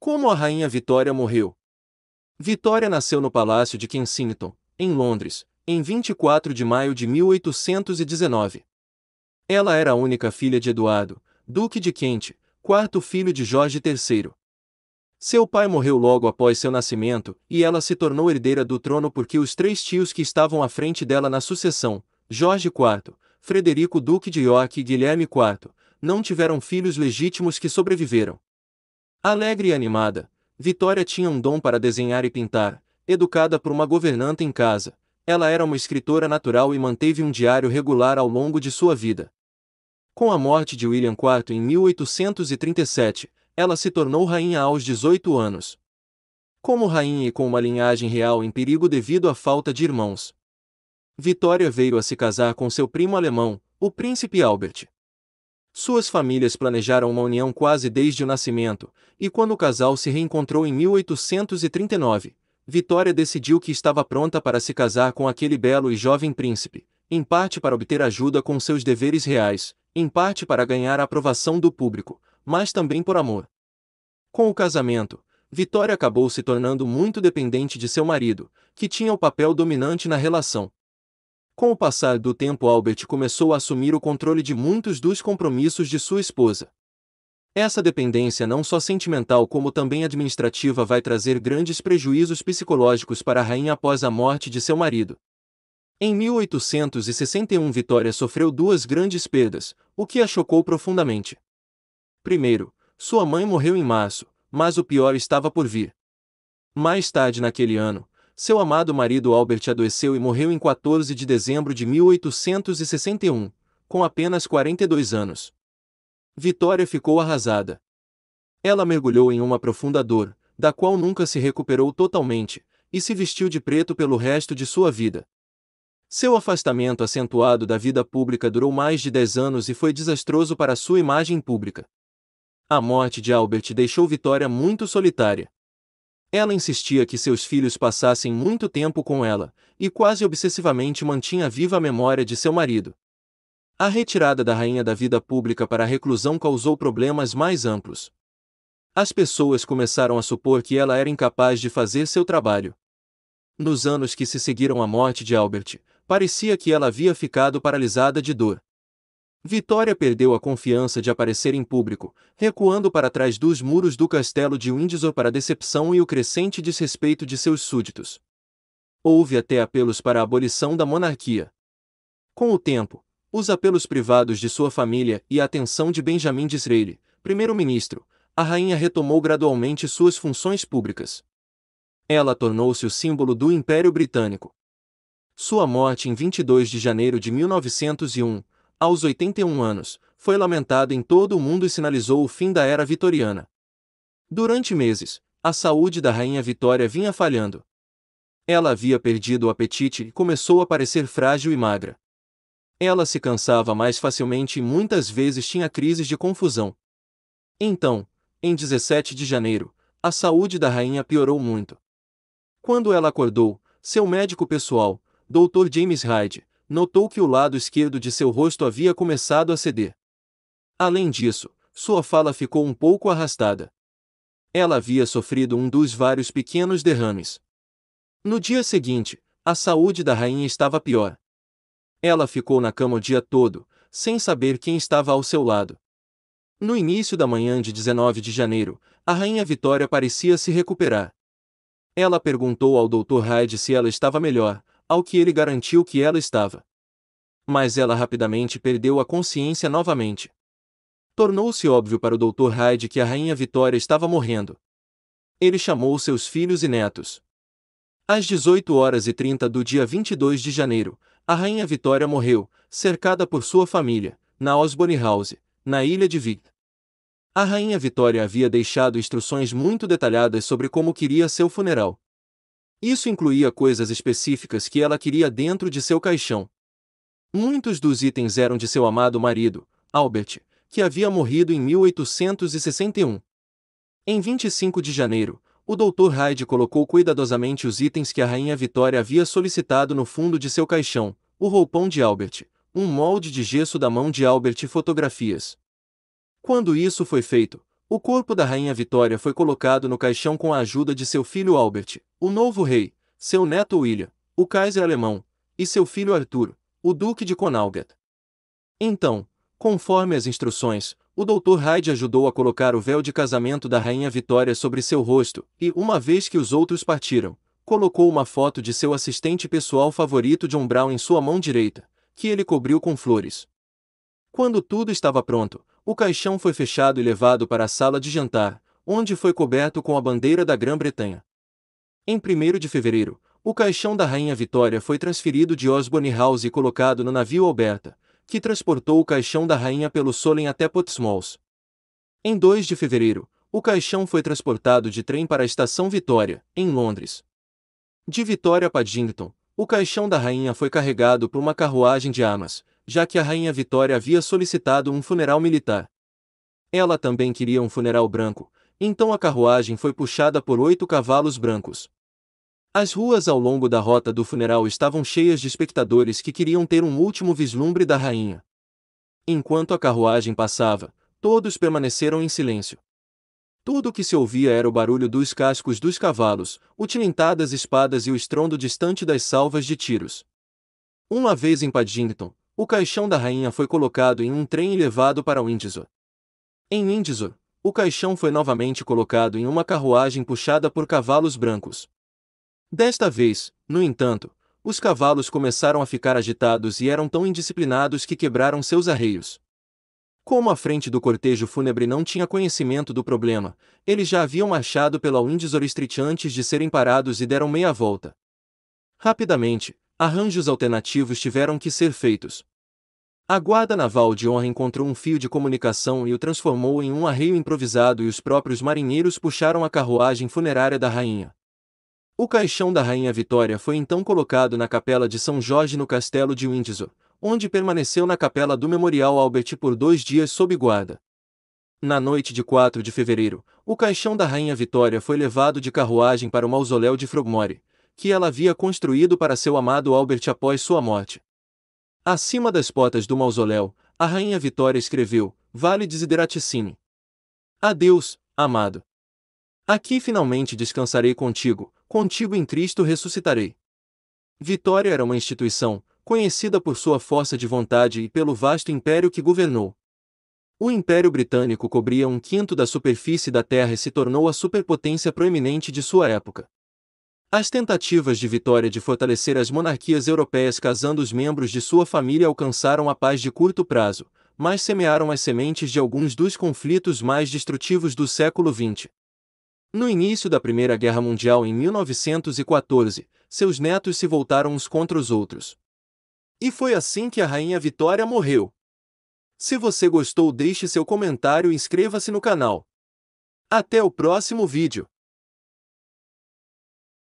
Como a Rainha Vitória morreu? Vitória nasceu no Palácio de Kensington, em Londres, em 24 de maio de 1819. Ela era a única filha de Eduardo, Duque de Kent, quarto filho de Jorge III. Seu pai morreu logo após seu nascimento, e ela se tornou herdeira do trono porque os três tios que estavam à frente dela na sucessão, Jorge IV, Frederico Duque de York e Guilherme IV, não tiveram filhos legítimos que sobreviveram. Alegre e animada, Vitória tinha um dom para desenhar e pintar. Educada por uma governanta em casa, ela era uma escritora natural e manteve um diário regular ao longo de sua vida. Com a morte de William IV em 1837, ela se tornou rainha aos 18 anos. Como rainha e com uma linhagem real em perigo devido à falta de irmãos, Vitória veio a se casar com seu primo alemão, o príncipe Albert. Suas famílias planejaram uma união quase desde o nascimento, e quando o casal se reencontrou em 1839, Vitória decidiu que estava pronta para se casar com aquele belo e jovem príncipe, em parte para obter ajuda com seus deveres reais, em parte para ganhar a aprovação do público, mas também por amor. Com o casamento, Vitória acabou se tornando muito dependente de seu marido, que tinha o papel dominante na relação. Com o passar do tempo, Albert começou a assumir o controle de muitos dos compromissos de sua esposa. Essa dependência não só sentimental como também administrativa vai trazer grandes prejuízos psicológicos para a rainha após a morte de seu marido. Em 1861, Vitória sofreu duas grandes perdas, o que a chocou profundamente. Primeiro, sua mãe morreu em março, mas o pior estava por vir. Mais tarde naquele ano, seu amado marido Albert adoeceu e morreu em 14 de dezembro de 1861, com apenas 42 anos. Vitória ficou arrasada. Ela mergulhou em uma profunda dor, da qual nunca se recuperou totalmente, e se vestiu de preto pelo resto de sua vida. Seu afastamento acentuado da vida pública durou mais de 10 anos e foi desastroso para sua imagem pública. A morte de Albert deixou Vitória muito solitária. Ela insistia que seus filhos passassem muito tempo com ela, e quase obsessivamente mantinha viva a memória de seu marido. A retirada da rainha da vida pública para a reclusão causou problemas mais amplos. As pessoas começaram a supor que ela era incapaz de fazer seu trabalho. Nos anos que se seguiram à morte de Albert, parecia que ela havia ficado paralisada de dor. Vitória perdeu a confiança de aparecer em público, recuando para trás dos muros do castelo de Windsor para a decepção e o crescente desrespeito de seus súditos. Houve até apelos para a abolição da monarquia. Com o tempo, os apelos privados de sua família e a atenção de Benjamin Disraeli, primeiro-ministro, a rainha retomou gradualmente suas funções públicas. Ela tornou-se o símbolo do Império Britânico. Sua morte em 22 de janeiro de 1901, aos 81 anos, foi lamentada em todo o mundo e sinalizou o fim da era vitoriana. Durante meses, a saúde da rainha Vitória vinha falhando. Ela havia perdido o apetite e começou a parecer frágil e magra. Ela se cansava mais facilmente e muitas vezes tinha crises de confusão. Então, em 17 de janeiro, a saúde da rainha piorou muito. Quando ela acordou, seu médico pessoal, Dr. James Hyde, notou que o lado esquerdo de seu rosto havia começado a ceder. Além disso, sua fala ficou um pouco arrastada. Ela havia sofrido um dos vários pequenos derrames. No dia seguinte, a saúde da rainha estava pior. Ela ficou na cama o dia todo, sem saber quem estava ao seu lado. No início da manhã de 19 de janeiro, a rainha Vitória parecia se recuperar. Ela perguntou ao Dr. Hyde se ela estava melhor, ao que ele garantiu que ela estava. Mas ela rapidamente perdeu a consciência novamente. Tornou-se óbvio para o Dr. Hyde que a rainha Vitória estava morrendo. Ele chamou seus filhos e netos. Às 18h30 do dia 22 de janeiro, a rainha Vitória morreu, cercada por sua família, na Osborne House, na ilha de Wight. A rainha Vitória havia deixado instruções muito detalhadas sobre como queria seu funeral. Isso incluía coisas específicas que ela queria dentro de seu caixão. Muitos dos itens eram de seu amado marido, Albert, que havia morrido em 1861. Em 25 de janeiro, o Dr. Hyde colocou cuidadosamente os itens que a rainha Vitória havia solicitado no fundo de seu caixão: o roupão de Albert, um molde de gesso da mão de Albert e fotografias. Quando isso foi feito, O corpo da Rainha Vitória foi colocado no caixão com a ajuda de seu filho Albert, o novo rei, seu neto William, o Kaiser alemão, e seu filho Arthur, o Duque de Connaught. Então, conforme as instruções, o Dr. Hyde ajudou a colocar o véu de casamento da Rainha Vitória sobre seu rosto e, uma vez que os outros partiram, colocou uma foto de seu assistente pessoal favorito John Brown em sua mão direita, que ele cobriu com flores. Quando tudo estava pronto, o caixão foi fechado e levado para a sala de jantar, onde foi coberto com a bandeira da Grã-Bretanha. Em 1º de fevereiro, o caixão da Rainha Vitória foi transferido de Osborne House e colocado no navio Alberta, que transportou o caixão da rainha pelo Solent até Portsmouth. Em 2 de fevereiro, o caixão foi transportado de trem para a estação Vitória, em Londres. De Vitória a Paddington, o caixão da rainha foi carregado por uma carruagem de armas, já que a Rainha Vitória havia solicitado um funeral militar. Ela também queria um funeral branco, então a carruagem foi puxada por 8 cavalos brancos. As ruas ao longo da rota do funeral estavam cheias de espectadores que queriam ter um último vislumbre da rainha. Enquanto a carruagem passava, todos permaneceram em silêncio. Tudo o que se ouvia era o barulho dos cascos dos cavalos, o tilintar das espadas e o estrondo distante das salvas de tiros. Uma vez em Paddington, o caixão da rainha foi colocado em um trem e levado para Windsor. Em Windsor, o caixão foi novamente colocado em uma carruagem puxada por cavalos brancos. Desta vez, no entanto, os cavalos começaram a ficar agitados e eram tão indisciplinados que quebraram seus arreios. Como a frente do cortejo fúnebre não tinha conhecimento do problema, eles já haviam marchado pela Windsor Street antes de serem parados e deram meia volta. Rapidamente, arranjos alternativos tiveram que ser feitos. A Guarda Naval de Honra encontrou um fio de comunicação e o transformou em um arreio improvisado e os próprios marinheiros puxaram a carruagem funerária da rainha. O caixão da Rainha Vitória foi então colocado na capela de São Jorge no castelo de Windsor, onde permaneceu na capela do Memorial Albert por 2 dias sob guarda. Na noite de 4 de fevereiro, o caixão da Rainha Vitória foi levado de carruagem para o mausoléu de Frogmore, que ela havia construído para seu amado Albert após sua morte. Acima das portas do mausoléu, a Rainha Vitória escreveu: Vale Desideratissimi. Adeus, amado. Aqui finalmente descansarei contigo, contigo em Cristo ressuscitarei. Vitória era uma instituição, conhecida por sua força de vontade e pelo vasto império que governou. O Império Britânico cobria 1/5 da superfície da Terra e se tornou a superpotência proeminente de sua época. As tentativas de Vitória de fortalecer as monarquias europeias casando os membros de sua família alcançaram a paz de curto prazo, mas semearam as sementes de alguns dos conflitos mais destrutivos do século XX. No início da Primeira Guerra Mundial em 1914, seus netos se voltaram uns contra os outros. E foi assim que a Rainha Vitória morreu. Se você gostou, deixe seu comentário e inscreva-se no canal. Até o próximo vídeo.